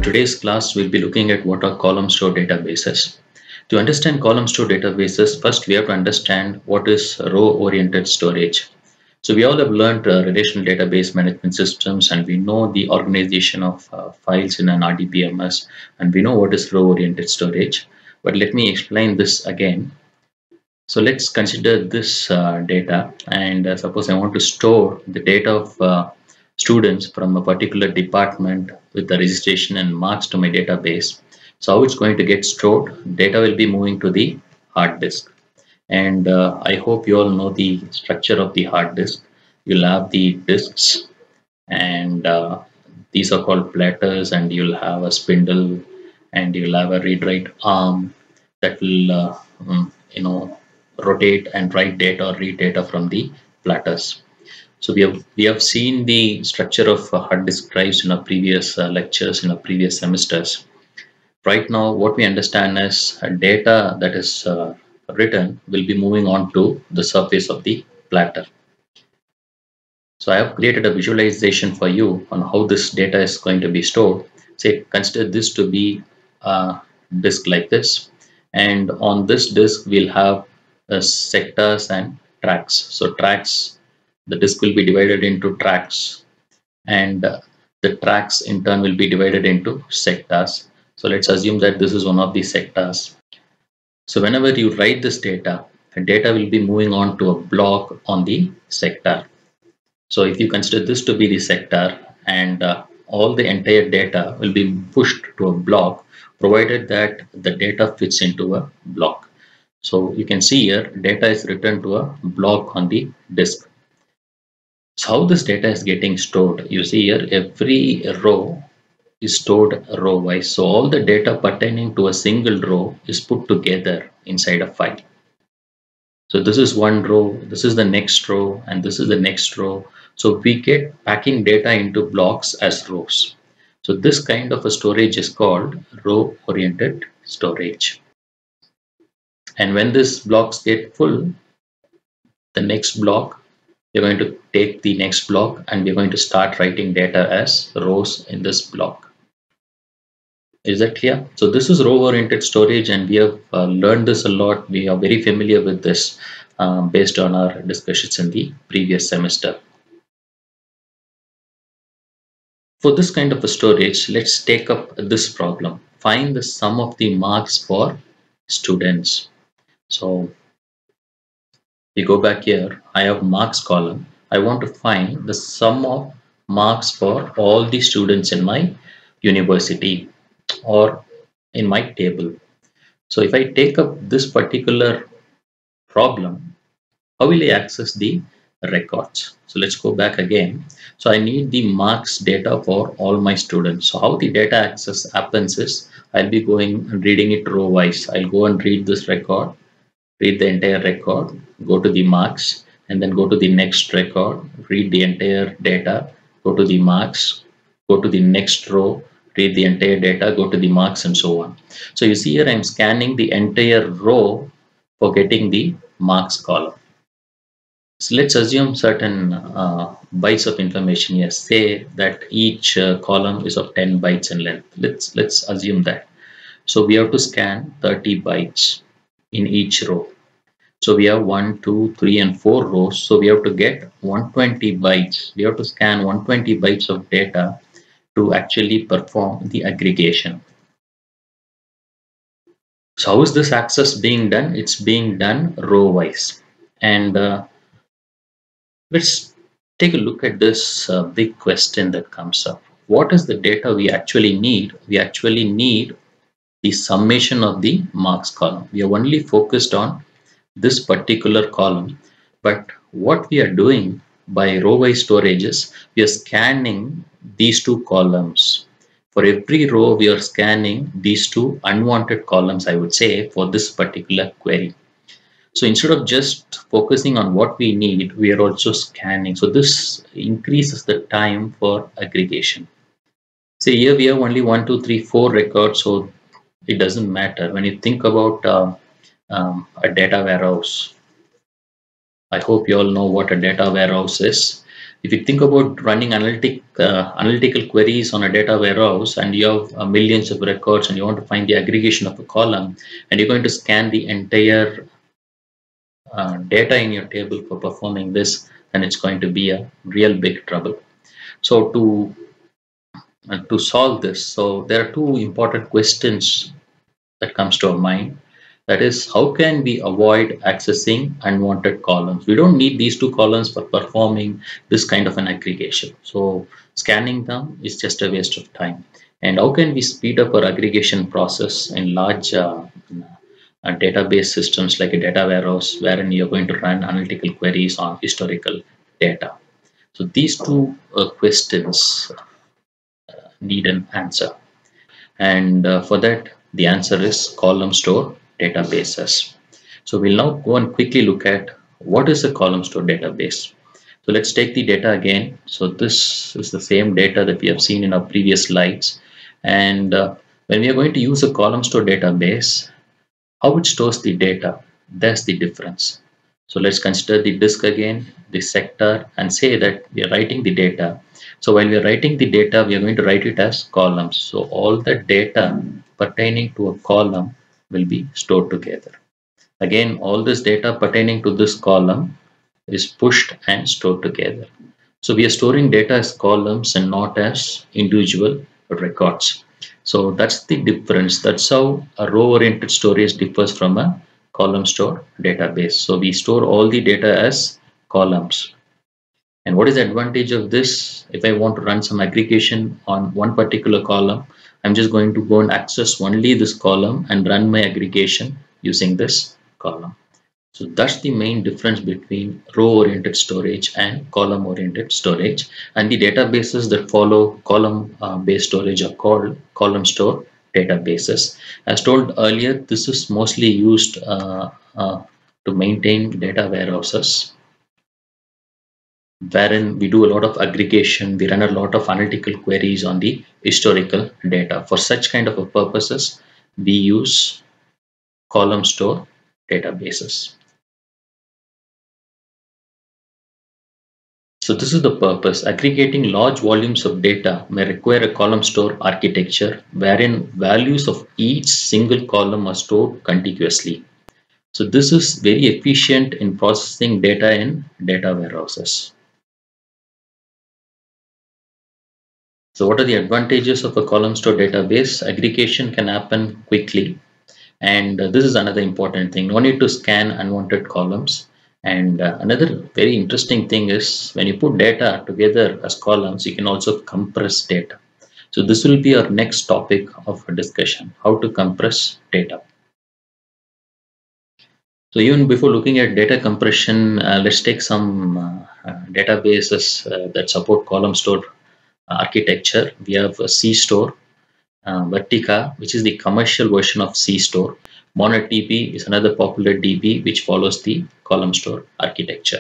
in today's class, we'll be looking at what are column store databases. To understand column store databases, first we have to understand what is row-oriented storage. So we all have learned relational database management systems, and we know the organization of files in an RDBMS, and we know what is row-oriented storage. But let me explain this again. So let's consider this data, and suppose I want to store the data of students from a particular department with the registration and marks to my database. So how it's going to get stored? Data will be moving to the hard disk, and I hope you all know the structure of the hard disk. You'll have the disks, and these are called platters, and you'll have a spindle, and you'll have a read-write arm that will rotate and write data or read data from the platters. So we have seen the structure of hard disk drives in our previous lectures, in our previous semesters. Right now, what we understand is data that is written will be moving on to the surface of the platter. So I have created a visualization for you on how this data is going to be stored. Say, consider this to be a disk like this, and on this disk we'll have sectors and tracks. So tracks, the disk will be divided into tracks, and the tracks in turn will be divided into sectors. So let's assume that this is one of the sectors. So whenever you write this data, the data will be moving on to a block on the sector. So if you consider this to be the sector, and all the entire data will be pushed to a block, provided that the data fits into a block. So you can see here, data is written to a block on the disk. So how this data is getting stored? You see here, every row is stored row wise. So all the data pertaining to a single row is put together inside a file. So this is one row, this is the next row, and this is the next row. So we get packing data into blocks as rows. So this kind of a storage is called row-oriented storage. And when these blocks get full, the next block, we're going to take the next block, and we're going to start writing data as rows in this block. Is that clear? So this is row-oriented storage, and we have learned this a lot. We are very familiar with this based on our discussions in the previous semester. For this kind of a storage, let's take up this problem. Find the sum of the marks for students. So we go back here. I have marks column. I want to find the sum of marks for all the students in my university or in my table. So if I take up this particular problem, how will I access the records? So let's go back again. So I need the marks data for all my students. So how the data access happens is, I'll be going and reading it row wise. I'll go and read this record, read the entire record, go to the marks, and then go to the next record, read the entire data, go to the marks, go to the next row, read the entire data, go to the marks, and so on. So you see here, I'm scanning the entire row for getting the marks column. So let's assume certain bytes of information here. Say that each column is of 10 bytes in length. Let's assume that. So we have to scan 30 bytes in each row. So we have 1, 2, 3, and 4 rows. So we have to get 120 bytes. We have to scan 120 bytes of data to actually perform the aggregation. So how is this access being done? It's being done row wise. And let's take a look at this big question that comes up. What is the data we actually need? We actually need the summation of the marks column. We are only focused on this particular column, but what we are doing by row-wise storage is we are scanning these two columns. For every row, we are scanning these two unwanted columns, I would say, for this particular query. So instead of just focusing on what we need, we are also scanning. So this increases the time for aggregation. Say here we have only 1, 2, 3, 4 records, so it doesn't matter. When you think about a data warehouse, I hope you all know what a data warehouse is. If you think about running analytical queries on a data warehouse and you have millions of records and you want to find the aggregation of a column and you're going to scan the entire data in your table for performing this, then it's going to be a real big trouble. So to solve this, so there are two important questions that comes to our mind. That is, how can we avoid accessing unwanted columns? We don't need these two columns for performing this kind of an aggregation. So scanning them is just a waste of time. And how can we speed up our aggregation process in large database systems like a data warehouse wherein you're going to run analytical queries on historical data? So these two questions need an answer. And for that, the answer is column store databases. So we'll now go and quickly look at what is a column store database. So let's take the data again. So this is the same data that we have seen in our previous slides. And when we are going to use a column store database, how it stores the data, that's the difference. So let's consider the disk again, the sector, and say that we are writing the data. So while we are writing the data, we are going to write it as columns. So all the data pertaining to a column will be stored together. Again, all this data pertaining to this column is pushed and stored together. So we are storing data as columns and not as individual records. So that's the difference. That's how a row-oriented storage differs from a column store database. So we store all the data as columns. And what is the advantage of this? If I want to run some aggregation on one particular column, I'm just going to go and access only this column and run my aggregation using this column. So that's the main difference between row-oriented storage and column-oriented storage. And the databases that follow column-based storage are called column store databases. As told earlier, this is mostly used to maintain data warehouses, wherein we do a lot of aggregation, we run a lot of analytical queries on the historical data. For such kind of purposes, we use column store databases. So this is the purpose. Aggregating large volumes of data may require a column store architecture wherein values of each single column are stored contiguously. So this is very efficient in processing data in data warehouses. So what are the advantages of a column store database? Aggregation can happen quickly. And this is another important thing. No need to scan unwanted columns. And another very interesting thing is when you put data together as columns, you can also compress data. So this will be our next topic of discussion, how to compress data. So even before looking at data compression, let's take some databases that support column store architecture. We have Cstore Vertica, which is the commercial version of Cstore. MongoDB is another popular DB which follows the column store architecture.